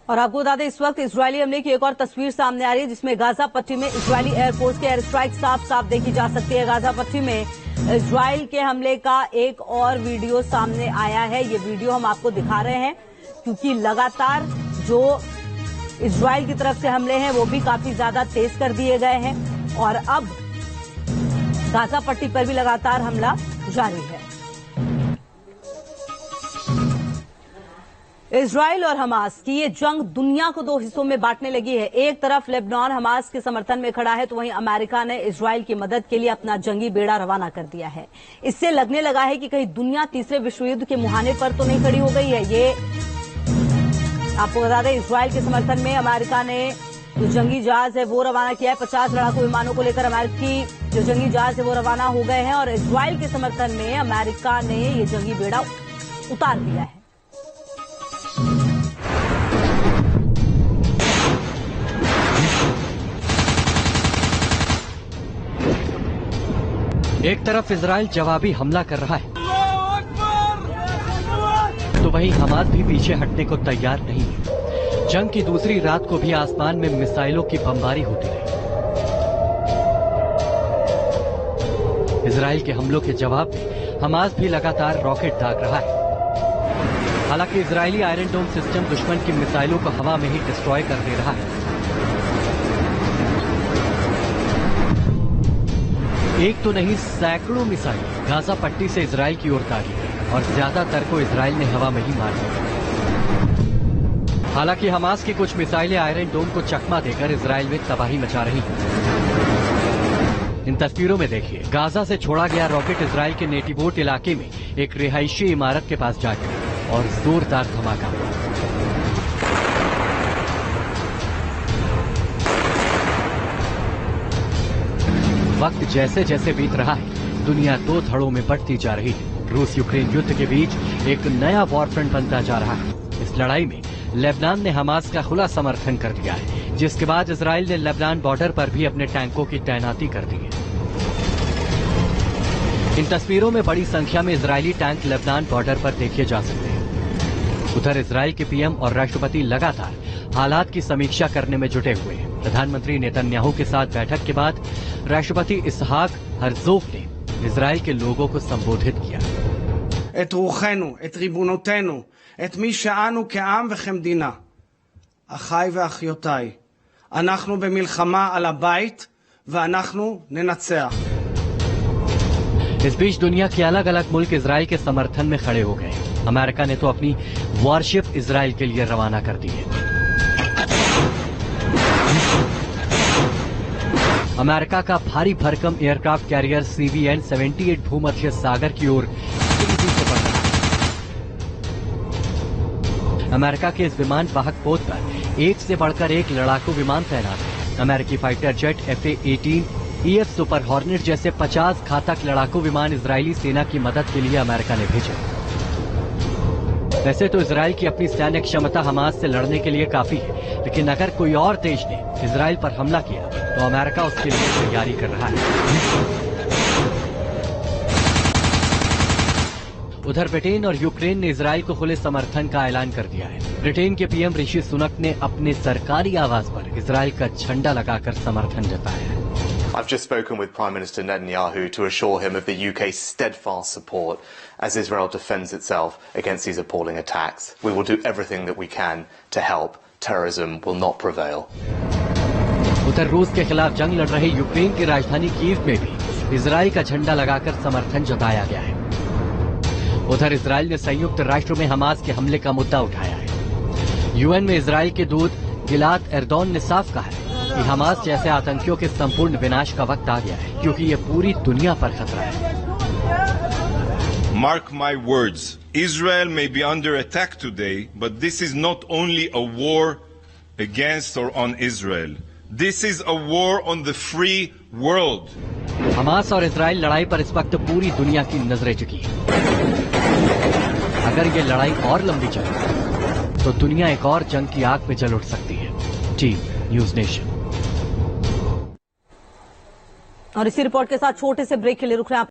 और आपको बता दें, इस वक्त इजरायली हमले की एक और तस्वीर सामने आ रही है, जिसमें गाजा पट्टी में इजरायली एयरफोर्स के एयर स्ट्राइक साफ साफ देखी जा सकती है। गाजा पट्टी में इजरायल के हमले का एक और वीडियो सामने आया है। ये वीडियो हम आपको दिखा रहे हैं क्योंकि लगातार जो इजरायल की तरफ से हमले हैं वो भी काफी ज्यादा तेज कर दिए गए हैं और अब गाजा पट्टी पर भी लगातार हमला जारी है। इजरायल और हमास की ये जंग दुनिया को दो हिस्सों में बांटने लगी है। एक तरफ लेबनान हमास के समर्थन में खड़ा है, तो वहीं अमेरिका ने इजरायल की मदद के लिए अपना जंगी बेड़ा रवाना कर दिया है। इससे लगने लगा है कि कहीं दुनिया तीसरे विश्व युद्ध के मुहाने पर तो नहीं खड़ी हो गई है। ये आपको बता दें, इजरायल के समर्थन में अमेरिका ने जो जंगी जहाज है वो रवाना किया है। 50 लड़ाकू विमानों को लेकर अमेरिकी जो जंगी जहाज है वो रवाना हो गए हैं और इजरायल के समर्थन में अमेरिका ने ये जंगी बेड़ा उतार दिया है। एक तरफ इजराइल जवाबी हमला कर रहा है, तो वहीं हमास भी पीछे हटने को तैयार नहीं है। जंग की दूसरी रात को भी आसमान में मिसाइलों की बमबारी होती रही। इजराइल के हमलों के जवाब में हमास भी लगातार रॉकेट दाग रहा है। हालांकि इजरायली आयरन डोम सिस्टम दुश्मन की मिसाइलों को हवा में ही डिस्ट्रॉय कर दे रहा है। एक तो नहीं, सैकड़ों मिसाइल गाजा पट्टी से इजराइल की ओर दागी और ज्यादातर को इजराइल ने हवा में ही मार दिया। हालांकि हमास की कुछ मिसाइलें आयरन डोम को चकमा देकर इजराइल में तबाही मचा रही हैं। इन तस्वीरों में देखिए, गाजा से छोड़ा गया रॉकेट इजराइल के नेटिवोट इलाके में एक रिहायशी इमारत के पास जा गिरा और जोरदार धमाका हुआ। वक्त जैसे जैसे बीत रहा है, दुनिया दो धड़ों में बढ़ती जा रही है। रूस यूक्रेन युद्ध के बीच एक नया वॉर फ्रंट बनता जा रहा है। इस लड़ाई में लेबनान ने हमास का खुला समर्थन कर दिया है, जिसके बाद इजराइल ने लेबनान बॉर्डर पर भी अपने टैंकों की तैनाती कर दी है। इन तस्वीरों में बड़ी संख्या में इजरायली टैंक लेबनान बॉर्डर पर देखे जा सकते हैं। उधर इजराइल के पीएम और राष्ट्रपति लगातार हालात की समीक्षा करने में जुटे हुए हैं। प्रधानमंत्री नेतन्याहू के साथ बैठक के बाद राष्ट्रपति इसहाक हर्जोग ने इजराइल के लोगों को संबोधित किया। את רוחנו, את ריבונותנו, את מי שאנו כעם וכמדינה. אחיי ואחיותיי, אנחנו במלחמה על הבית ואנחנו ננצח. इस बीच दुनिया के अलग अलग मुल्क इजराइल के समर्थन में खड़े हो गए। अमेरिका ने तो अपनी वॉरशिप इजराइल के लिए रवाना कर दी है। अमेरिका का भारी भरकम एयरक्राफ्ट कैरियर CVN-78 भूमध्य सागर की ओर तेजी से बढ़ रहा है। अमेरिका के इस विमान वाहक पोत पर एक से बढ़कर एक लड़ाकू विमान तैनात है। अमेरिकी fighter jet F/A-18 EF super hornet जैसे 50 घातक लड़ाकू विमान इजरायली सेना की मदद के लिए अमेरिका ने भेजे। वैसे तो इजराइल की अपनी सैन्य क्षमता हमास से लड़ने के लिए काफी है, लेकिन अगर कोई और देश ने इजराइल पर हमला किया तो अमेरिका उसके लिए तैयारी कर रहा है। उधर ब्रिटेन और यूक्रेन ने इजराइल को खुले समर्थन का ऐलान कर दिया है। ब्रिटेन के पीएम ऋषि सुनक ने अपने सरकारी आवास पर इजराइल का झंडा लगाकर समर्थन जताया है। I've just spoken with Prime Minister Netanyahu to assure him of the UK's steadfast support as Israel defends itself against these appalling attacks. We will do everything that we can to help. Terrorism will not prevail. उधर रूस के खिलाफ जंग लड़ रहे Ukraine की राजधानी Kyiv में भी इजराइल का झंडा लगाकर समर्थन जताया गया है। उधर इजराइल ने संयुक्त राष्ट्र में हमास के हमले का मुद्दा उठाया है। यूएन में इजराइल के दूत गिलाद एर्दोन ने साफ कहा है कि हमास जैसे आतंकियों के संपूर्ण विनाश का वक्त आ गया है, क्योंकि ये पूरी दुनिया पर खतरा है। Mark my words, Israel may be under attack today, but this is not only a war against or on Israel. This is a war on the free world. Hamas और इजराइल लड़ाई पर इस वक्त पूरी दुनिया की नजरें टिकी हैं। अगर ये लड़ाई और लंबी चले तो दुनिया एक और जंग की आग में जल उठ सकती है। Team news nation. और इसी रिपोर्ट के साथ छोटे से ब्रेक के लिए रुक रहे हैं।